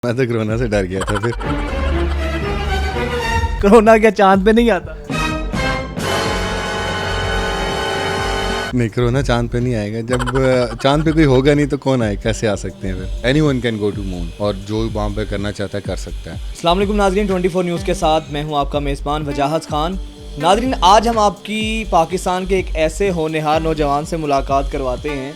मैं तो कोरोना से डर गया था फिर। कोरोना क्या चांद पे नहीं आता? नहीं, कोरोना चांद पे नहीं आएगा। जब चांद पे कोई होगा नहीं तो कौन आए, कैसे आ सकते हैं फिर। Anyone can go to moon और जो वहाँ पे करना चाहता है कर सकता है। अस्सलाम वालेकुम नाज़रीन, 24 न्यूज़ के साथ मैं हूं आपका मेज़बान वजाहत खान। नाज़रीन, आज हम आपकी पाकिस्तान के एक ऐसे होनहार नौजवान से मुलाकात करवाते हैं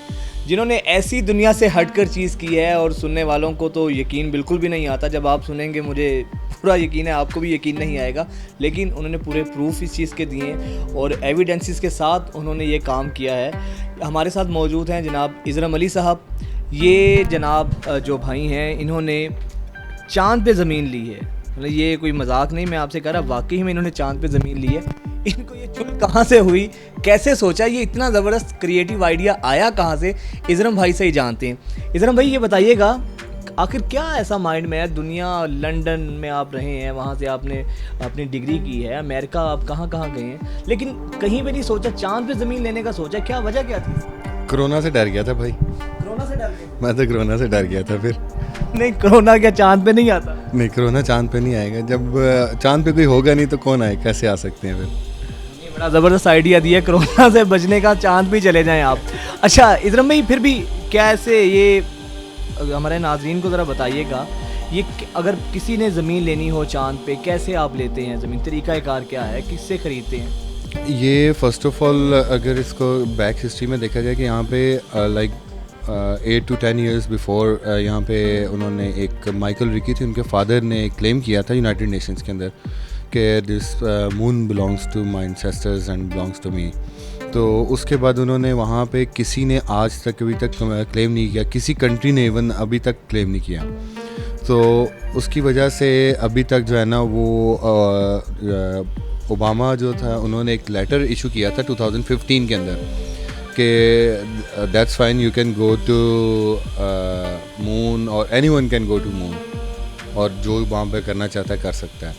जिन्होंने ऐसी दुनिया से हटकर चीज़ की है और सुनने वालों को तो यकीन बिल्कुल भी नहीं आता। जब आप सुनेंगे मुझे पूरा यकीन है आपको भी यकीन नहीं आएगा, लेकिन उन्होंने पूरे प्रूफ इस चीज़ के दिए और एविडेंसेस के साथ उन्होंने ये काम किया है। हमारे साथ मौजूद हैं जनाब इज़रम अली साहब। ये जनाब जो भाई हैं इन्होंने चाँद पे ज़मीन ली है। मतलब ये कोई मजाक नहीं, मैं आपसे कह रहा, वाकई में इन्होंने चाँद पे ज़मीन ली है। इनको ये चुन कहाँ से हुई, कैसे सोचा, ये इतना ज़बरदस्त क्रिएटिव आइडिया आया कहाँ से, इज़रम भाई से ही जानते हैं। इज़रम भाई ये बताइएगा, आखिर क्या ऐसा माइंड में है? दुनिया लंदन में आप रहे हैं, वहाँ से आपने अपनी डिग्री की है, अमेरिका आप कहाँ कहाँ गए हैं, लेकिन कहीं पे नहीं सोचा चाँद पे ज़मीन लेने का सोचा? क्या वजह क्या थी? कोरोना से डर गया था भाई। कोरोना से डर गए? मैं तो कोरोना से डर गया था फिर। नहीं, कोरोना क्या चाँद पे नहीं आता? नहीं, कोरोना चांद पे नहीं आएगा। जब चांद पे कोई होगा नहीं तो कौन आए, कैसे आ सकते हैं फिर। बड़ा ज़बरदस्त आइडिया दिया, कोरोना से बचने का, चाँद भी चले जाएं आप। अच्छा इज़रम भाई, फिर भी क्या ऐसे ये हमारे नाज़रीन को ज़रा बताइएगा, ये अगर किसी ने ज़मीन लेनी हो चाँद पे, कैसे आप लेते हैं ज़मीन? तरीक़ाकार क्या है, किससे ख़रीदते हैं? ये फ़र्स्ट ऑफ ऑल अगर इसको बैक हिस्ट्री में देखा जाए कि यहाँ पे लाइक 8 to 10 years बिफोर यहाँ पे उन्होंने एक माइकल रिकी थे, उनके फादर ने क्लेम किया था यूनाइटेड नेशंस के अंदर कि this moon belongs to my ancestors and belongs to me. तो उसके बाद उन्होंने वहाँ पे किसी ने आज तक अभी तक क्लेम नहीं किया, किसी कंट्री ने इवन अभी तक क्लेम नहीं किया। तो उसकी वजह से अभी तक जो है ना वो ओबामा जो था उन्होंने एक लेटर इशू किया था 2015 के अंदर कि that's fine, you can go to moon और anyone can go to moon और जो वहाँ पे करना चाहता है कर सकता है।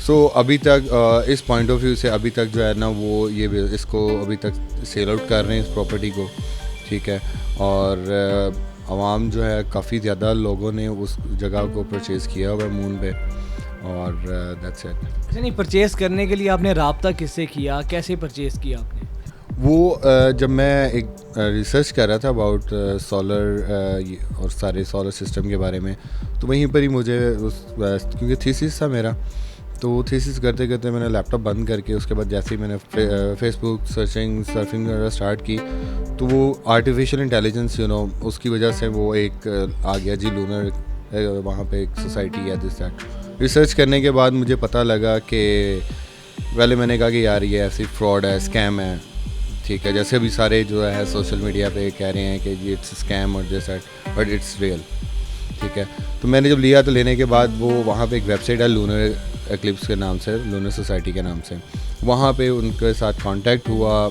सो अभी तक इस पॉइंट ऑफ व्यू से अभी तक जो है ना वो ये इसको अभी तक सेल आउट कर रहे हैं इस प्रॉपर्टी को, ठीक है। और आवाम जो है काफ़ी ज़्यादा लोगों ने उस जगह को परचेज़ किया हुआ है मून पे, और दैट्स इट। अच्छा, नहीं, परचेज़ करने के लिए आपने राब्ता किससे किया, कैसे परचेज़ किया आपने? वो जब मैं एक रिसर्च कर रहा था अबाउट सोलर और सारे सोलर सिस्टम के बारे में, तो वहीं पर ही मुझे क्योंकि थीसिस था मेरा, तो थीसिस करते करते मैंने लैपटॉप बंद करके उसके बाद जैसे ही मैंने फेसबुक सर्फिंग वगैरह स्टार्ट की, तो वो आर्टिफिशियल इंटेलिजेंस उसकी वजह से वो एक आ गया जी, लूनर वहाँ पे एक सोसाइटी है दिस दैट। रिसर्च करने के बाद मुझे पता लगा कि पहले मैंने कहा कि यार ये ऐसी फ्रॉड है, स्कैम है, ठीक है। जैसे अभी सारे जो है सोशल मीडिया पे कह रहे हैं कि ये इट्स स्कैम और this that, but it's real, ठीक है। तो मैंने जब लिया तो लेने के बाद वो वहाँ पे एक वेबसाइट है लूनर एक्लिप्स के नाम से, लूनर सोसाइटी के नाम से, वहाँ पे उनके साथ कांटेक्ट हुआ,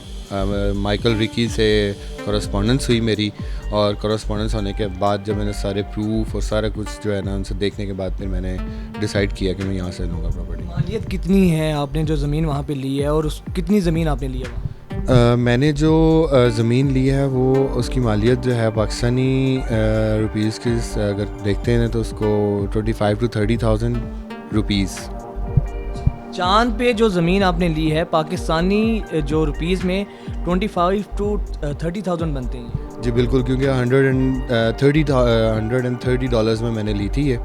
माइकल रिकी से कॉरेस्पॉन्डेंस हुई मेरी, और कॉरेस्पॉन्डेंस होने के बाद जब मैंने सारे प्रूफ और सारा कुछ जो है ना उनसे देखने के बाद फिर मैंने डिसाइड किया कि मैं यहाँ से लूँगा प्रॉपर्टी। मालियत कितनी है आपने जो ज़मीन वहाँ पे ली है, और कितनी ज़मीन आपने ली है वहाँ? मैंने जो ज़मीन ली है वो उसकी मालियत जो है पाकिस्तानी रुपीज़ की अगर देखते हैं तो उसको 25,000 to 30,000 रुपीज़। चाँद पे जो ज़मीन आपने ली है पाकिस्तानी जो रुपीज़ में 25 to 30,000 बनते हैं। जी बिल्कुल, क्योंकि 130 डॉलर्स में मैंने ली थी ये,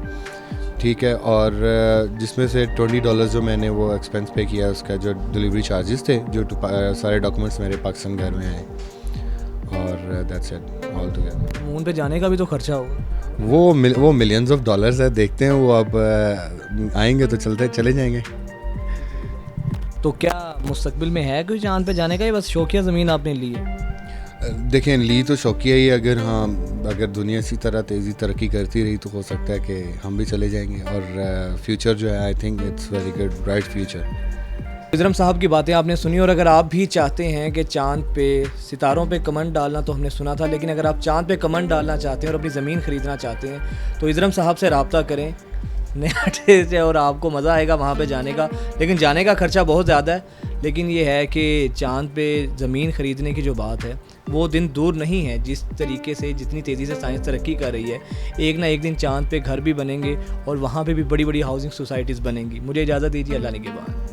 ठीक है। और जिसमें से $20 जो मैंने वो एक्सपेंस पे किया, उसका जो डिलीवरी चार्जेस थे, जो सारे डॉक्यूमेंट्स मेरे पाकिस्तान घर में आए, और that's it all together. Moon पे जाने का भी तो खर्चा होगा। वो मिलियंस ऑफ डॉलर्स है, देखते हैं वो अब आएंगे तो चले जाएंगे। तो क्या मुस्तकबिल में है कोई चाँद पे जाने का, या बस शौकिया ज़मीन आपने ली है? देखें, ली तो शौकिया ही, अगर दुनिया इसी तरह तेज़ी तरक्की करती रही तो हो सकता है कि हम भी चले जाएंगे, और फ्यूचर जो है I think it's very good, bright future. इज़रम साहब की बातें आपने सुनी, और अगर आप भी चाहते हैं कि चाँद पे सितारों पे कमेंट डालना तो हमने सुना था, लेकिन अगर आप चाँद पे कमेंट डालना चाहते हैं और अपनी ज़मीन ख़रीदना चाहते हैं तो इज़रम साहब से रब्ता करें, नया टेस्ट है और आपको मज़ा आएगा वहाँ पे जाने का। लेकिन जाने का ख़र्चा बहुत ज़्यादा है, लेकिन ये है कि चाँद पे ज़मीन ख़रीदने की जो बात है वो दिन दूर नहीं है। जिस तरीके से जितनी तेज़ी से साइंस तरक्की कर रही है, एक ना एक दिन चाँद पे घर भी बनेंगे और वहाँ पे भी बड़ी बड़ी हाउसिंग सोसाइटीज़ बनेंगी। मुझे इजाज़त दीजिए, अल्लाह निगहबान।